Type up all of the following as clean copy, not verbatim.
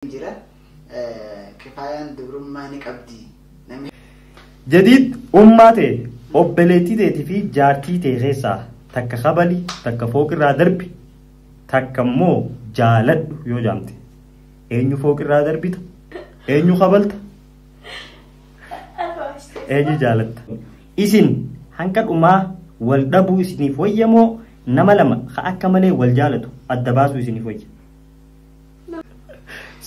جرا كفاية دبرم ما نقبدي جديد أمته أبلتي تي في جارتي تيغيسا تك خبلي تك فوق الرادربي تك مو جالد يو جامتي أينو فوق الرادربي أينو خبلت أينو جالد إسن هنكر أمه والدبو إسني فويمو نملما خأكمله والجالد الدباسو إسني فوي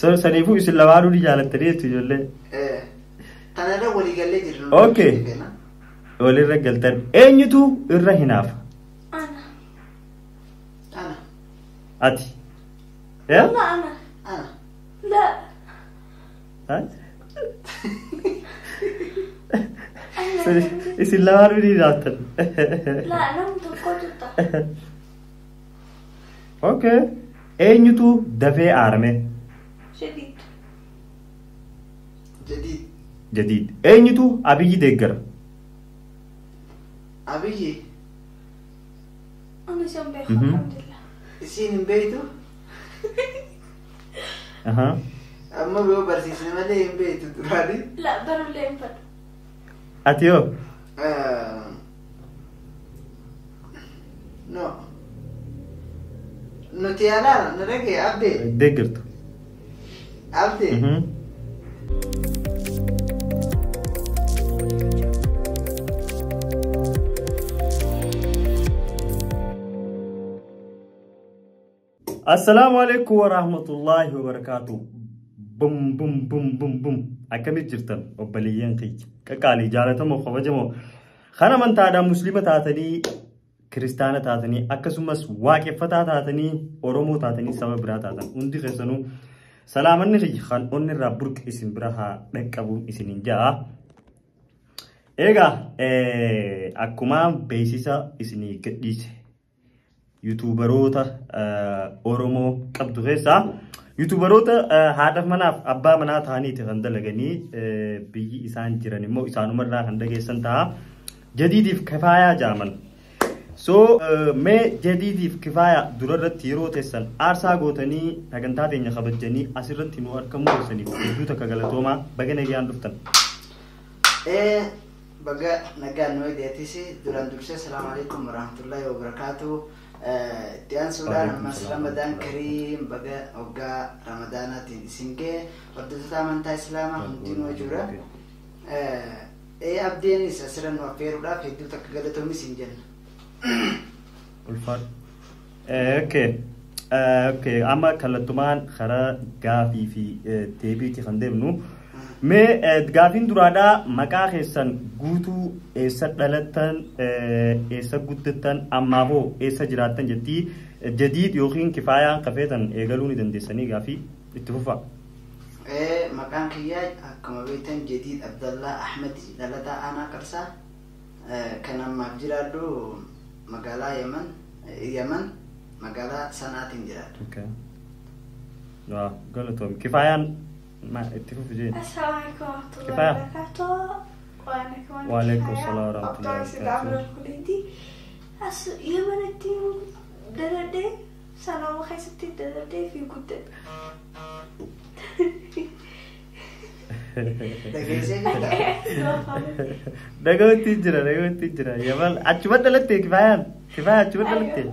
سنيفو إسن لوالو دي جالد تريد تجولي تنادى ولي قال لي جرنا أوكي ولي رجال تر أينتو الرهناف أنا أتي يا والله أنا لا ها إسن لوالو دي جالد لا أنا متقطع أوكي أينتو دفع عرمه شديد جديد أينتو أبي دقر أبي أنا شو بخير الحمد لله سين بيته أها أما بيو برسيسنا ما ليه بيته ترادي لا برو لين فر أتيو نو نتيانا نرجع أبدي دقرت أبدي السلام عليكم ورحمة الله وبركاته بوم بوم بوم بوم بوم أكمل جرتن وبليين قيج كقالي جالتهم وخوجمو خنا من تعدا مسلمة تعتني كريستانة تعتني أكسمس واقفة تعتني أورومو تعتني سبب برا تعتني عندي خسنو سلام النخي خان أن الرابورك اسم براها نكابون اسمين جاء إيجا أكمام بيسيسا اسمي كديس يوتيوبروتا أورومو قبض غيسا يوتيوبروتا هدف مناف أبا منا ثاني تغند لغني بيجي إنسان جراني مو إنسان مرة هندا جيسن تا جديد في كفاية جامل मैं जदीद किफाया दुररत तीरो तेसन आरसा गोतनी नगंता देन्या खबजनी असरत तिनो अरकम सनी यू तक गलतोमा बगने ज्ञान दुफ्तन بقى نجا نوي ديتيسي دوران دوكسي السلام عليكم ورحمة الله وبركاته تيان سودان مس رمضان كريم بقى وقا رمضان تنسينكي ودوتا من تا اسلام همتين وجورا أبديني سسرن وفيرو لا في دو تك غلطومي سنجن الفار اوكي اما كلتمان خرا غافي في تيبي كي خندمنو مي غافين درادا مكا خيسن غوتو ايسا دلتن ايسا غدتن اما هو ايسا جراتن جدي جديد يوخين كفايه كفيتن ايغلوني دندسني غافي اتفقا مكان كياج كما بيتن جديد عبد الله احمد دلتا انا قرصا كان ما جرادو مقالة يمن مقالة سنة تنجرات. أوكي. لا قلتهم كفاية ما اتفقوا في جين. السلام عليكم ورحمة الله وبركاته. وعليكم السلام ورحمة الله وبركاته. يمن التيم دردي سنة وخيستي دردي في قدة. دعوة تيجرا يا بال أشوف دلتي كفاية أشوف دلتي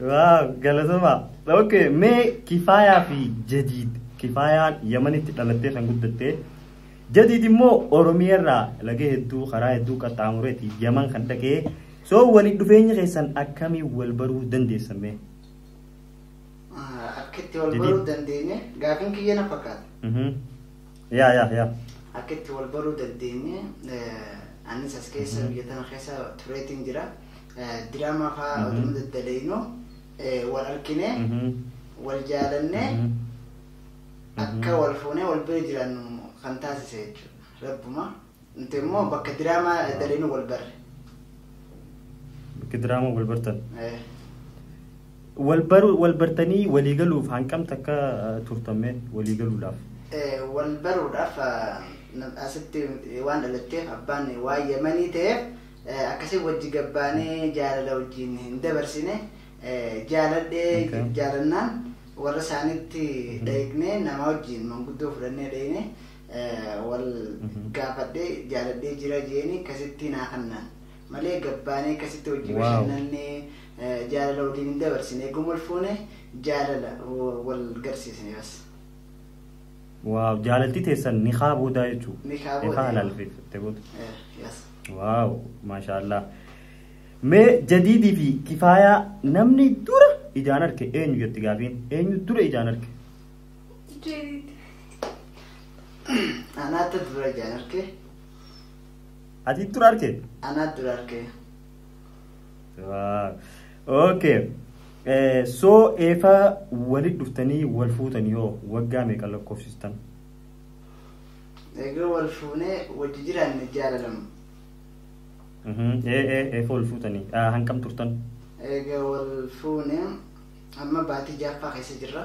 واو قالوا ما أوكي ما كفاية في جديد كفاية يمني تدلتي خنقول دلتي جديد مو أوروميرا لقيه هدو خرا هدو كتامورتي يمن خندكه سو ولي دفعني خيسان أكمي والبرو دندي سمي أكيد والبرو دنديني قافين كي أنا فقط. يا. أكيد والبرو دنديني أنا ساسكيس بيتنا خيسا تريتين جرا دراما فا أدمد الدلينو والأركنة والجالنة أكا والفونة والبرجران خنتاسي سيد ربما أنت مو بك دراما الدلينو والبر. بك دراما والبرتن. والبرتني وليقلوا فان كم تكا ترتمه وليقلوا لاف والبرو لاف أسدت وان التيف أباني واي يمني تيف أكسي وجه جباني جال لو جين دبرسينه جالد جالنان warra isaanitti dheeknee nama wajjin manguddoo fudhannee dheekne wal gaafadhee jaaladhee jira jeeni akkasitti naa kannaan malee gabbaanee akkasitti hojii bashannannee jaalala waliin hin dabarsine eeguma wal fuune jaalala wal garsiisne bas. Waaw jaalalti teessan ni boodaa jechuudha. Ni boodaa. Ni laalfeeffate booda. Waaw maashaallah. Mee jadiidii fi kifaayaa namni dura ijaan arke eenyu jetti gaafiin eenyu dura ijaan arke? Jadiid. Anaata dura ijaan arke. Ati dura arke? Anaat dura arke. Waaw. Okay. So efa walit dhuftanii wal fuutanii hoo waggaa meeqa lakkoofsistan? Egaa wal fuunee wajji jiraanne jaalalamu. Efa wal fuutanii hankam turtan? Egaa wal fuunee amma baatii jaaffaa keessa jirra.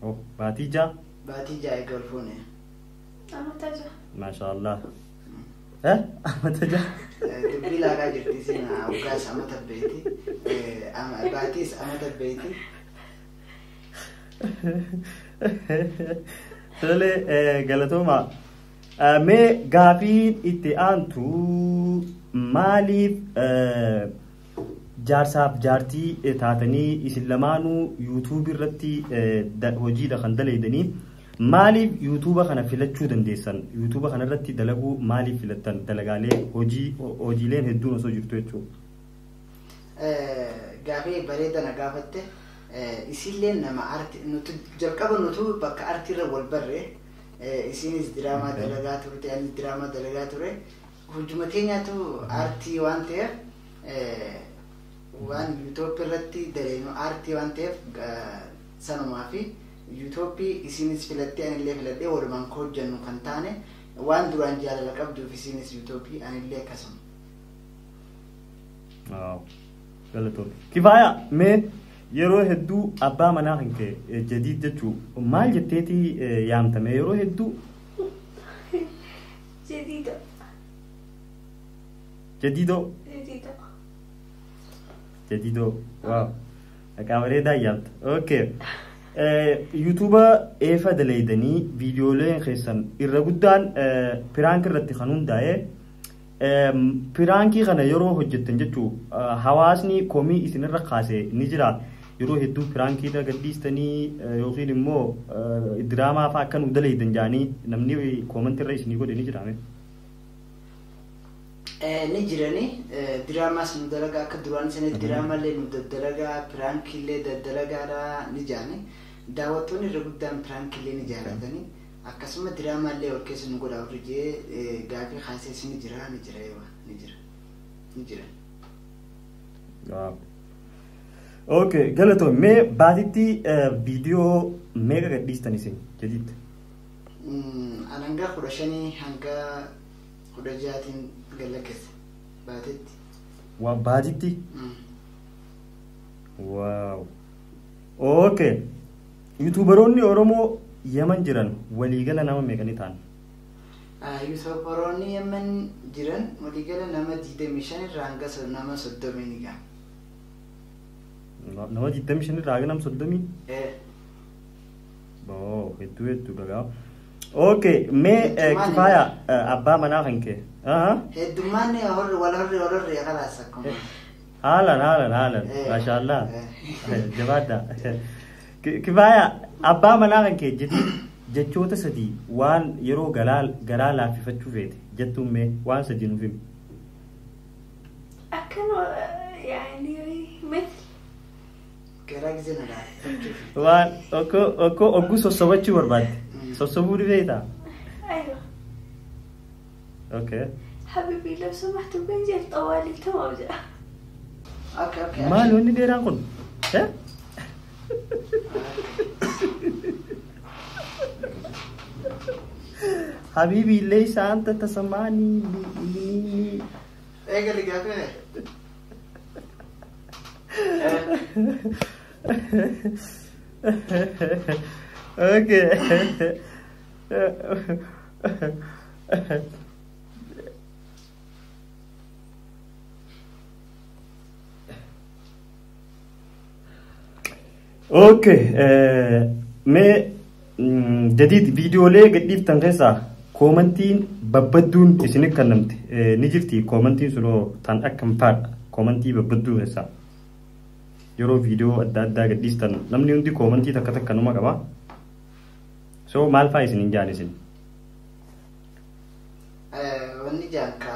Oh baatii jaa? Baatii jaa egaa wal fuunee. Amata jaa. Maashaallah. Amata jaa? Dubbii laagaa jirti siin ugaas amata beeti. Baatiis amata beeti. Tole galatooma. Mee gaafiin itti aantu maaliif jaarsaaf jaartii taatanii isin lamaanuu yuutuubii irratti hojiidha kan dalaydanii maaliif yuutuuba kana filachuu dandeessan yuutuuba kana irratti dalaguu maaliif filattan dalagaalee hojiileen hedduun osoo jirtu jechuudha. Gaafii bareedana gaafatte isillee nama arti nuti jalqaba nutu bakka artiirra wal barre isinis diraamaa dalagaa turte anis diraamaa dalagaa ture hojuma keenyaatu artii waan ta'eef waan yuutuubii irratti daleenu artii waan ta'eef sanumaa fi yuutuubii isinis filattee anillee filadhee walumaan hojjannu kan taane waan duraan jaalala qabduuf isinis yuutuubii anillee akkasuma. Galatoomne. Kifaaya mee yeroo hedduu abbaa manaa kan ka'e jadiid jechuu maal jetteeti yaamtame yeroo hedduu? Jadiida. Jadiidoo? Jadiida. Jadiidoo. Waaw. Maqaa bareedaa yaamta. Okay. YouTuuba eefa dalaydanii viidiyooleen keessan irra guddaan piraank irratti kan hundaa'e piraankii kana yeroo hojjettan jechuu hawaasni komii isinirra kaase ni jira yeroo hedduu piraankiidha gadhiistanii yookiin immoo diraamaa fa'aa akka nu dalaydan jaanii namni koomantirra isinii godhe ni jiraame. Ni jirani diraamaas nu dalagaa akka duraan isaanii diraamallee nu daddalagaa piraankiillee daddalagaadha ni jaani daawwattoonni irra guddaan piraankiillee ni jaalatanii akkasuma diraamallee wal keessa nu godhaa warri jee gaafii kaasees ni jira ni jira. Okay galatoon mee baatitti viidiyoo meeqa gadhiistan isin jadiitti? Hanga 15 hanga 16 galakkeessa baatitti. Waa baatitti? Waaw. Okay. Yuutuubaroonni Oromoo Yaman jiran waliigala nama meeqanii ta'an? Yuutuubaroonni Yaman jiran waliigala nama 25 irraa hanga nama 30 ni ga'a. Nama 25 irraa hanga nama 30? Hedduu dhagaa. Okay, mee kifaaya abbaa manaa kan kee? Heddummaan wal horri yakalaas akkuma. Haalan maashaallah jabaadha. Kifaaya abbaa manaa kan kee jechoota sadii waan yeroo garaa laaffifachuu feete jettuun mee waan sadii nuuf himi. Akkana yaani miti. Garaa gisee na laaffifachuu. Waan ogguu sossobachuu barbaadde. Sossobuu ni beektaa? Aywa. Okay. حبيبي لو سمحت بنزل طوالي تمام جاء. اوكي ما لوني ديران كن حبيبي ليس أنت تسمعني ايه اللي قافله اوكي اوكي مي جديد فيديو لي قديف تنقصا كومنتين ببدون اسنك كلمت نجفتي كومنتين سلو تان اكم فات كومنتي ببدو هسا يرو فيديو ادا قديس تن نمني عندي كومنتي تكتك كنوما كبا سو مال فايس نينجاني سن wanni janka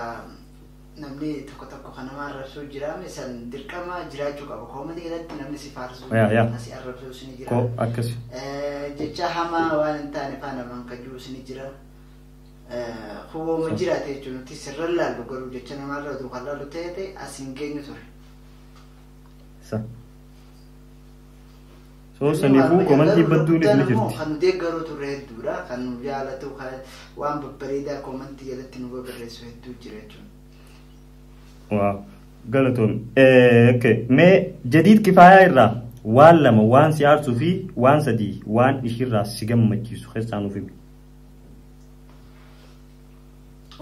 namni tokko kanama arrabsu jirame san dirqama jiraachuu qaba koomati irratti namni si faarsu si arrabsu sini jira ko akkas jecha hama waan hin taane faana man kajuu sini jira huwwama jiraate jechuun nuti sirra laallu garuu jecha namarra utuu kan laallu ta'e asin geenyu ture sa so sanifu komanti badduun ni jirti kan deeggaru ture hedduudha kan jaalatu waan babbareedaa komanti jalatti nu barreessu hedduu jira jechuun waaw galatoon okay me jadid kifaya irra waan lama waan si aarsu fi waan sadii waan ishirraa si gammachiisu keessaan ufi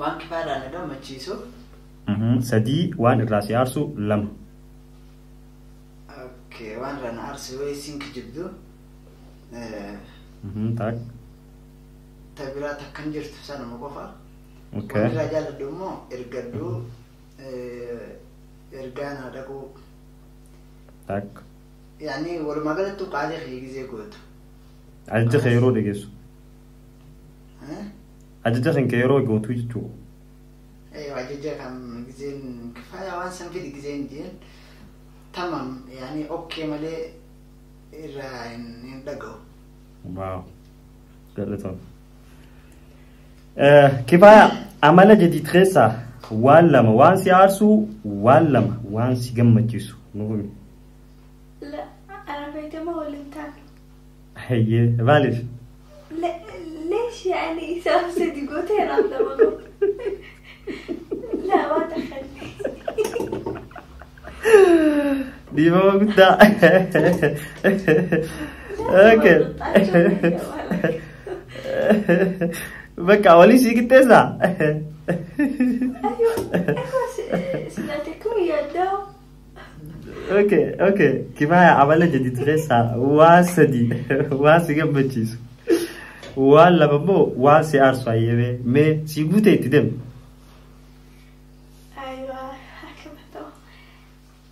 waan kifaya na gammachiisu sadii waan irraa si aarsu lama okay waan rana aarsu way sink jibdu tak tabiraa takkan jirtu sana qofa okay waan jaaladhu immoo ergadhu ergana dhaqu tak yani walumaa galatti qaalee xiigizee gootu ajja khayroo dhigeessu ajja kan khayroo gootu jechuu ajja kan gizeen kifaya waan san fidi gizeen jeen tamam yani okay malee irraa hin dhaga'u waaw galatoon kifaya amala jadid keessa waan lama waan si aarsu waan lama waan si gammachiisu nuhumi لا أنا بيتما ولا انتان هي فاليش ليش يعني سافسة دي قوتين عبد الله لا ما دخلني دي ما قلت اوكي بقى ولي شي قلت أيوة سنتكم يدو اوكي كفايه عمل جديد غيسا واسدي واسي جنبتيس ولا بابو واسي ارسو ايبه مي سيغوتي تدم أيوة حكمته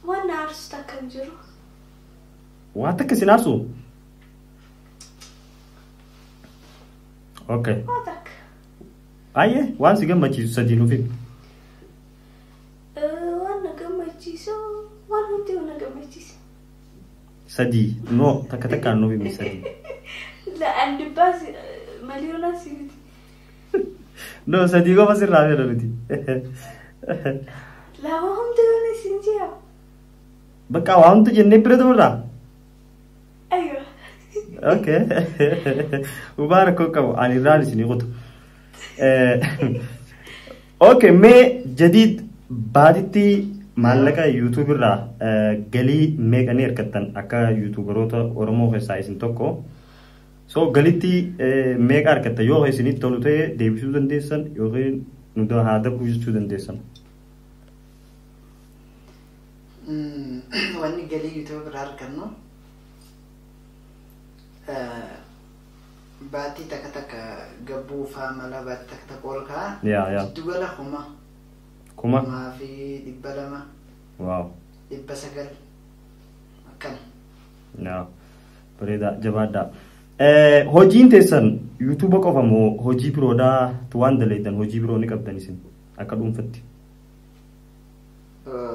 وانا عرستا كنجرو واتك سينارسو اوكي واتك ايه واسي جنبتيس سدينو فيك وانا قمتيسو وانا انتي وانا قمتيسو سدي نو تكتك نو بي سدي لا عندي باس مليون سيدي نو سدي go بس راه رودي لا ما هم تقولي سنجيا بقى وانت جنني بريدورا ايوه اوكي مبارك كو علي رالي سني قط اوكي مي جديد بعدتي مالكا يوتيوب را غلي ميغاني اركتن اكا يوتيوبروتا اورمو هسايسن توكو سو غليتي ميغا اركتا يو هسني تولوتي ديبسو دنديسن يوغي ندو هادا بوجتو دنديسن wanni galii youtube irraa argannu baatii takka takka gabbuu faa mala baatii takka takka ol ka'a giddugala kuma fi 200 waaw 900 akkana yaa bareeda jabaadha hojiin teessan youtube qofa moo hojii biroodhaa tuwaan daleeydan hojii biroo ni qabdan isin akka dhuunfatti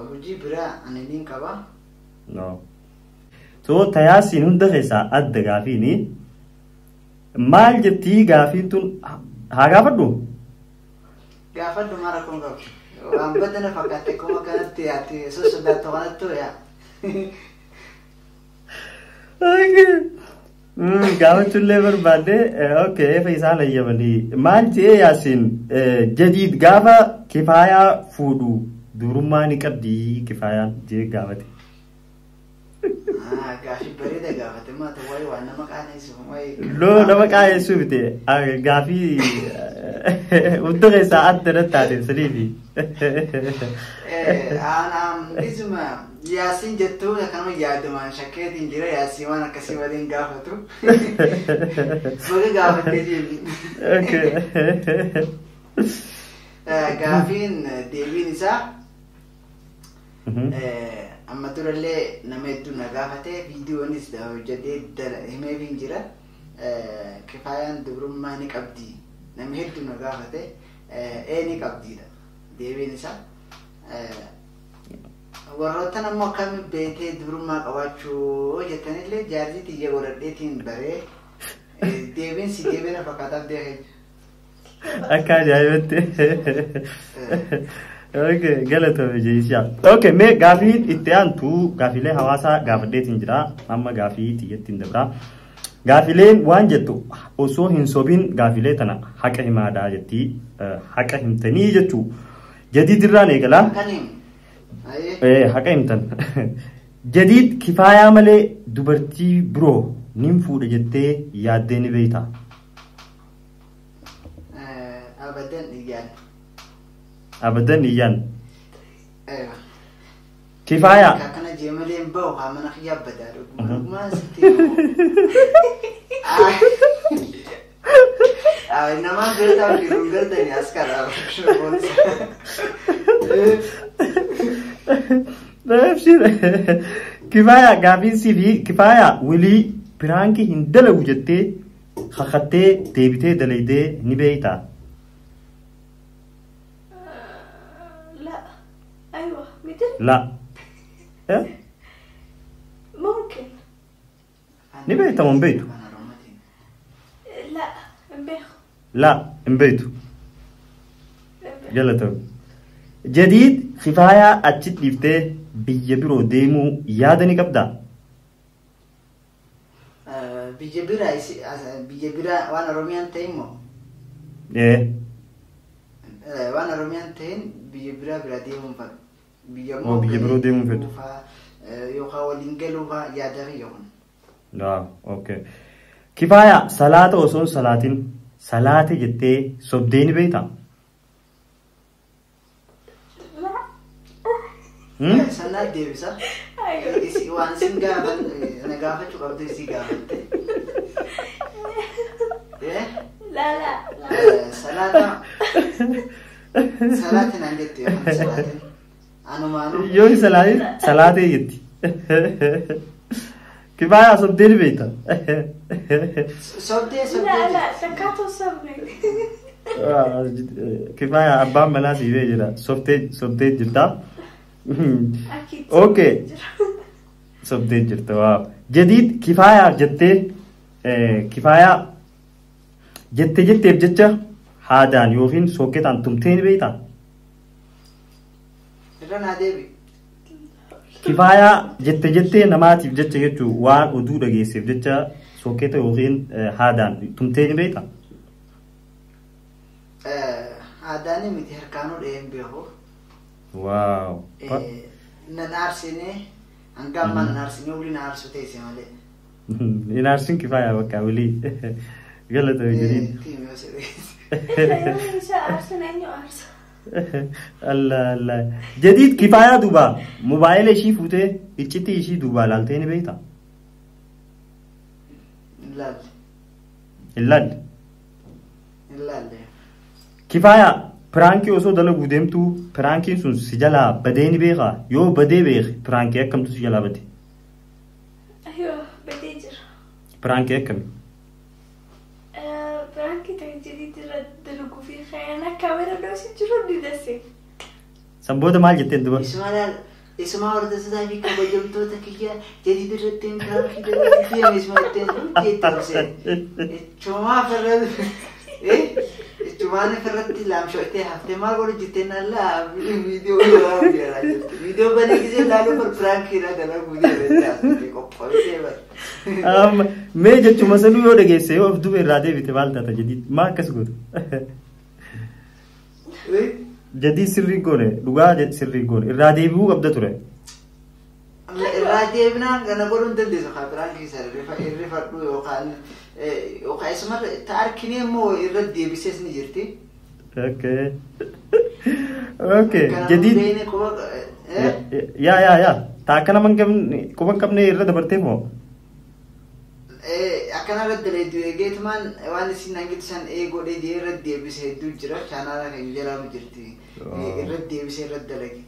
hojii biraa ani niin qaba no so tayaasiin hunda keessaa adda gaafiini maal jettii gaafiin tun haa gaafadhu mara kun qabdu waan badana fakkaate kuma kanatti ati sosodaattu kanattu yaa gaafachullee barbaadde okay faisaan ayyamanii maal jee yaasin jadiid gaafa kifaayaa fuudhu durummaa ni qabdii kifayaan jee gaafate gaafi bareeda gaafate maata wayi waan nama qaaneessu wayi loo nama qaaneessu bite gaafi hunda keessaa adda taate saniifi anam isuma Yaasin jettu kanuma yaadumaan shakkeetiin jira yaasii waan akkasii waliin gaafatu. Baga gaafattee deebiin. Gaafiin deebiin isaa amma turallee nama hedduu na gaafate viidiyoonis hojjetee himeefiin jira. Kifaayaan dubrummaa ni qabdi nama hedduu na gaafate ni qabdiidha deebiin isaa. Warroottan ammoo akkami beekee dubrummaa qabaachuu jettanillee jaartii xiyya godhadheetiin baree deebiin si deebiin fakkaataaf deebiin. Akka ajaa'ibatti. Okay, galatoomi jechuudha. Okay, mee gaafii itti aantu gaafiilee hawaasaa gaafadheetiin jira. Amma gaafii xiyyattiin dabra. Gaafiileen waan jettu osoo hin sobiin gaafiilee tana haqa himaadhaa jetti haqa himtanii jechuu jadiidirraan eegalaa. Haqa himtan. Jadiid kifaayaa malee dubartii biroo nin fuudha jettee yaaddee ni beektaa? Abadan iyyaan. Kifaayaa. Kana jeemaleen bahu hamana khiyabbadaa dhuguma sitti. Nama beektaa fi rungaltanii as karaa. Kifaayaa gaafiinsii fi kifaayaa wilii piraankii hin dalagu jettee haqattee deebitee dalaydee ni beektaa? لا ممكن نبيته من بيته لا مبيخ لا من بيته يلا تو جديد خفايا أتشت لفته بيجبرو ديمو يادني كبدا بيجبرا وانا روميان تيمو ايه وانا روميان تين بيجبرا برا ديمو فا بيجبرو ديمو فيتو يوخا ولينجلوها يادغي يوخن لا اوكي كفاية صلاة وصول صلاتين صلاة جتة صبدين بيتا صلاة دي بسا وان سنغافن نغافن شو قبضي سيغافن لا لا صلاة نانجت يوخن صلاة أنا ما أنا يوم صلاة يجتي كفاية صبدين بيتا صبدي لا لا تكاتو صبري كفاية أبام ملاسي بيجرا صبدين جرتا أكيد اوكي صبدين جرتا واو جديد كفاية جتة كفاية جتة بجتة هادان يوفين سوكت عن تمتين بيتا رنا ديبي كفاية جتة نماتي بجتة يجو وان ودود أجيسي بجتة سوكت يوفين هادان تمتين بيتا هاداني متهركانو ديم بيهو واو نارسيني أنقام ما نارسيني ولي نارسو تيسي مالي ينارسين كفاية وكا ولي غلط جديد تيمي وسيري الله الله جديد كفاية دوبا موبايل إشي فوته إتشتي إشي دوبا لالتين بيتا إلال كفاية برانكي وصو دلو قدمتو برانكي سون سجلا بدين بيغا يو بدي بيغ برانكي أكم تو سجلا بدي أيوه بدي جر برانكي أكم برانكي تنجدي دلو في خيانا كاميرا دوسي جرو دي دسي سنبودا مال جتين دوبا اسمع ورد سداجي كبجمتو تكيا جديد رتين برانكي دلو اسمع رتين شما فرد Cumane ferrati lam shote hafte mal gori jitena la video la video bani kisi lalu per prank kira dalam video beta ko koite ba me je cuma sanu yo de gese of du rade bite balta ta jadi ma kas god jadi sirri gone duga je sirri gone rade bu abda ture rade bina gana gorun dende so khabran ki sar refa du yo khan وخايسمر تاركني مو يردي بسيس نجرتي اوكي جديد يا Taakana man quban qabne irra dabartee moo? Akkana irratti daleetu eegeetumaan waan isin hangisan eegoodhee irratti deebisee hedduu jira chaanaala kan jedhamu jirti irratti deebisee irratti dalage.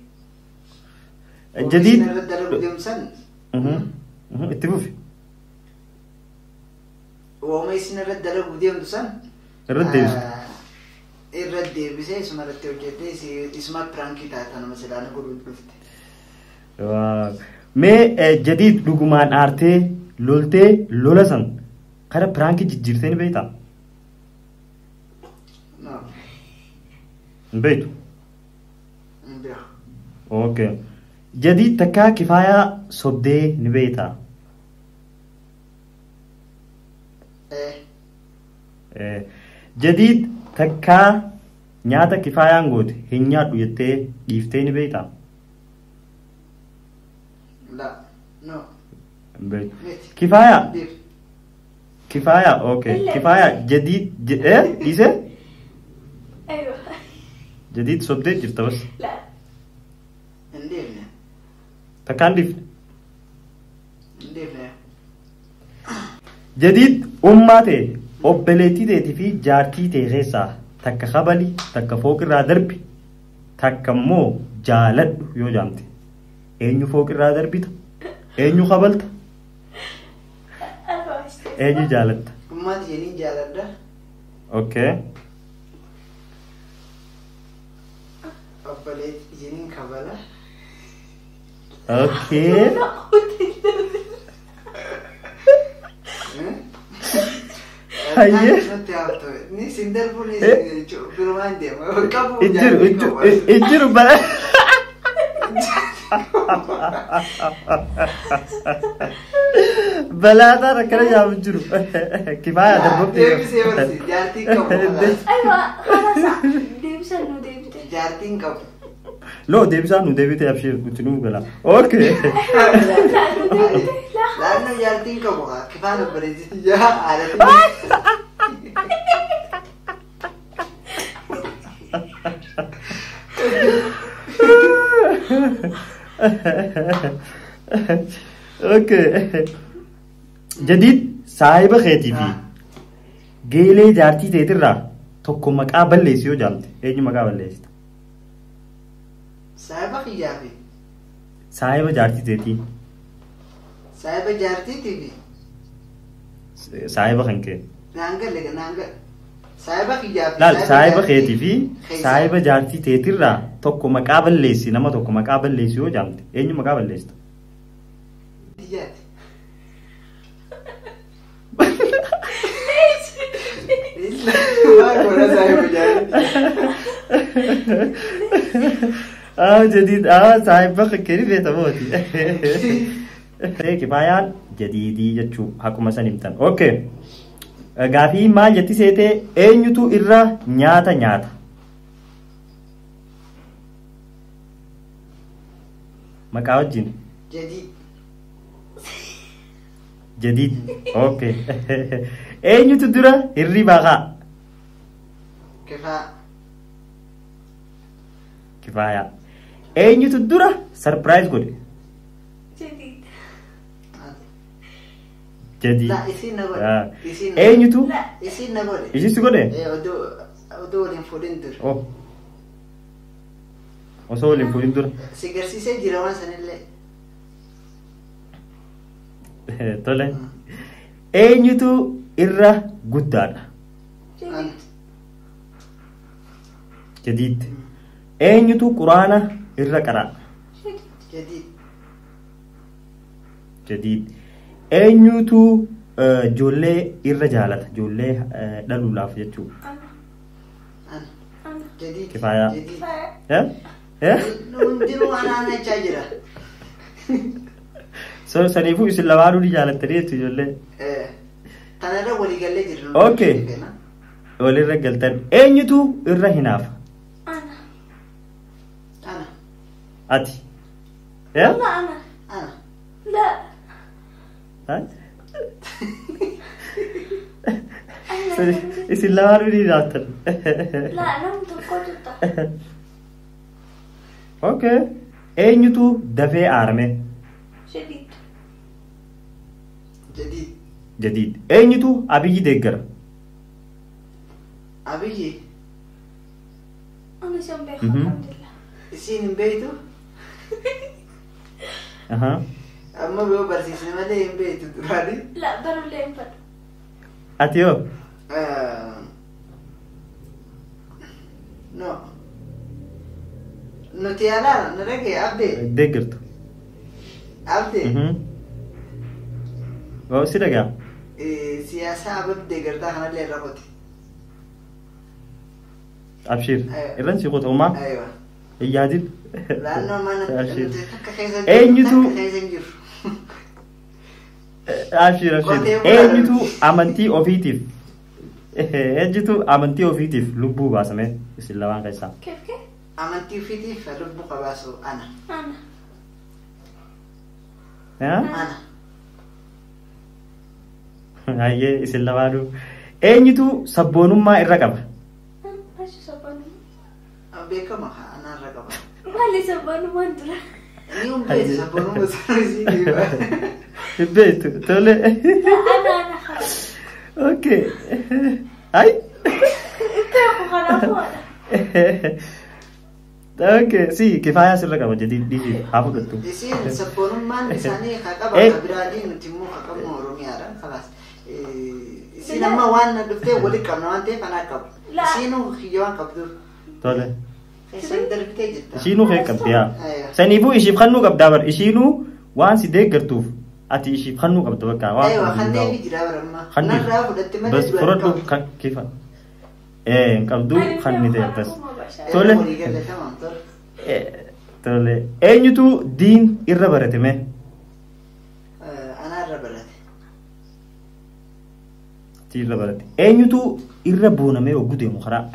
Jadiid irratti dalagu deemsan. Itti fufi. Wooma isin irratti dalagu deemtu san. Irratti deebisee isuma irratti hojjettee isuma pirankii taatan masalaan godhuun dhufte. Mee jadiid dhugumaan aartee loltee lola san kara pirankii jijjiirtee ni beektaa? Hin beektu? Hin beeku. Okay. Jadiid takkaa kifaayaa sobdee ni beektaa? Jadiid takkaa nyaata kifaayaan goote hin nyaadhu jettee dhiiftee ni beektaa? La. No. Kifaya okay kifaya jadid ise ايوه جديد صدق جرت بس لا نديفنا تكاليف نديفنا جديد أمته أبلتي تي في جارتي تي غيسا تك خبلي تك فوق الرادربي تك مو جالد يو جامتي أينو فوق الرادربي أينو خبلت أينو جالد ما تيجي جالد ده أوكي أبلت يجين خبلا أوكي هاي ni sindal pun perumahan dia kamu ijir bala bala tara kara jam juru kifaya darbti jarti kamu ايوه خلاص ديبسن نو ديبته jarti kamu لو ديبسان نو ديبته ابشر كنتنو بلا اوكي لانه jarti kamu kifaya berisi ya ada اوكي جديد صاحب خيتي في جيلي جارتي تيترا توكو مقابل ليسيو جامت ايني مقابل ليست صاحب جارتي تيتي صاحب جارتي تيتي صاحب خنكه نانغل لك نانغل صاحب خيجافي لا صاحب خيتي في صاحب جارتي تيترا توكو مقابل ليسي نما توكو مقابل ليسيو جامت ايني مقابل ليست تيجات ما كنا صاحب جارتي جديد صاحب بخكري بيت موتي كفاية جديدي جتشو حكومة سنمتن اوكي غافي ما جتي سيتي اينيوتو إرّا نياتا نياتا مكاوت جين جديد اوكي اينيوتو درا إرّي باغا كفاية اينيوتو درا سرپرايز قولي جديد جديد لا يصير نقول اينيوتو يصير نقول يجي سيقولي ايه ودو الانفولين در اوه وصول الانفولين در سيجرسي سيجي روان سنة طلع اينيوتو إرّا قدادا جديد جديد اينيوتو قرآن إرّا قرآن جديد جديد اينيوتو جولي إرّا جالت جولي دلو لاف يجو أنا جديد كفاية جديد ها ها نديرو أنا تشاجرة سو سنيفو إسلامانو دي جالت تريت جولي تنادا ولي قال لي جرو اوكي ولي رجلتن اينيوتو إرّا هناف أنا أتي يا والله أنا لا ها إسلامانو دي جالتن لا أنا متوقعت اوكي اينيوتو دفي آرمي جديد. جديد. جديد. أينتو أبي ديجر. أبي. أنا شو بخير الحمد لله. سين بيته. أها. أما بيو برسيسنا ما لين بيته تراني. لا برو لين برو. أتيو. نو. نتيانا نرجع أبدي. ديجرتو. أبدي. أو سيرجع. سياسة أبد ديجرتا خنا اللي ربطي. أبشر. أيوة. إذن سيقول أمة. أيوة. يادين. لأنه ما أبشر. نتكلم. أينتو. أبشر أبشر. أينتو أمانتي أوفيتيف. أينتو أمانتي أوفيتيف لبو باسمه إسلام كيسا. كيف؟ أمانتي أوفيتيف لبو قباسو أنا. ها؟ أنا. هاي إسلام أينتو سبونما إرقبة. ماشي سبانو. بيكم أنا رقبة. مالي سبانو ما أدري. اليوم بيت سبونو مسرزي. البيت تولي. أنا خلاص. أوكي. أي. كيف خلاص اوكي سي كفايه سر رقم جديد دي حافظته يصير سبونون مان لساني خقبا برادين تمو خقمو روميارا خلاص يصير لما وانا دفتي ولي كم نوانتي فانا كب يصيروا خيوان كبدو تولى يصير جدا شينو هيك يا سنيفو يشيب خنو قب دابر يشينو وان سي ديك غرتوف اتي يشيب خنو قب دبكا وان ايوه خلني بيجي دابر ما نرا بدت ما بس فردو كيف قبدو خني ده بس تولى أينتو دين إرّبرته مه أنا إرّبرته تي إرّبرته أينتو إرّبونا مه وجوده مخرا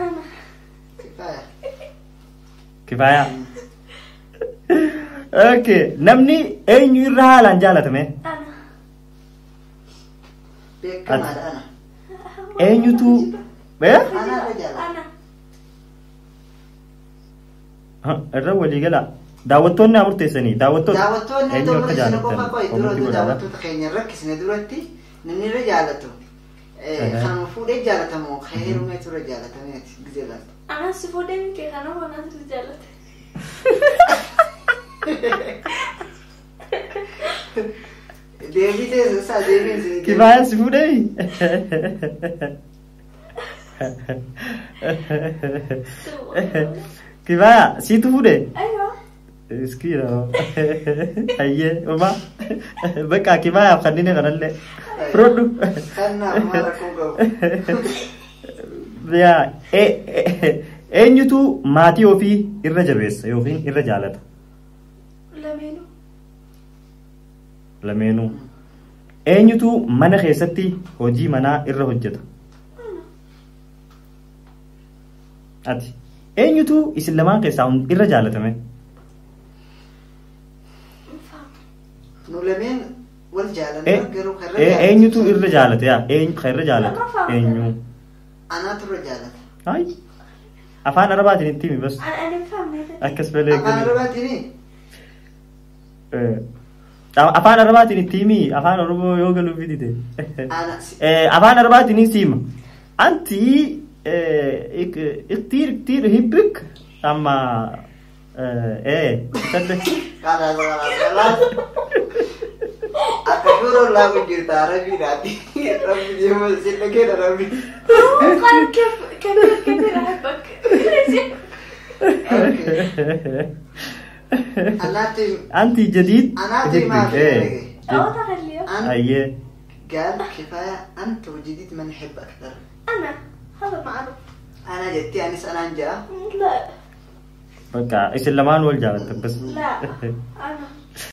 كفاية أوكي نمني أينو إرّها لانجالته مه أنا أينتو أنا رجال irra walii gala daawwattoonni amurteessanii daawwattoonni eenyu akka jaallattan daawwattoota keenya rakkisne duratti namni irra jaallatu kan fuudhee jaallatamu heerumee ture jaallatameeti gizee laata. Ana si fuudhee miti kana hoonaa ture jaallate. Deebitee isaa deebiin kifaayaan si fuudhee كفاية سيتو فودي أيوة اسكيرا أيه وما بقى كفاية خليني غنلة برودو أنا ما ركوب يا أنيتو ماتيو في الرجبيس يوفين الرجالة لمينو أنيتو من خيستي هجي منا الرهجة أتي أينتو إسلام كيساون الرجالة تمام نولمين والجالة نقدروا خير أينتو الرجالة يا أين خير رجالة أينو أنا الرجالة هاي أفان أربعة نتيمي بس أنا فاهم أكس بلي أفان أربعة ني أفان أربعة نتيمي أفان أربعة يوغلو في دي أنا أفان أربعة نسيم أنتي كتير هيبك أما خلاص أكبر الله بجرت عربي راتي ربي دي مسيل كده ربي قال كيف أحبك أنت جديد أنا ما في أو تخليه أيه قال كفاية أنت وجديد من يحب أكثر أنا هذا معروف أنا جدتي أنس أنا جاء لا بقى إيش اللي ما نقول جالتك بس لا أنا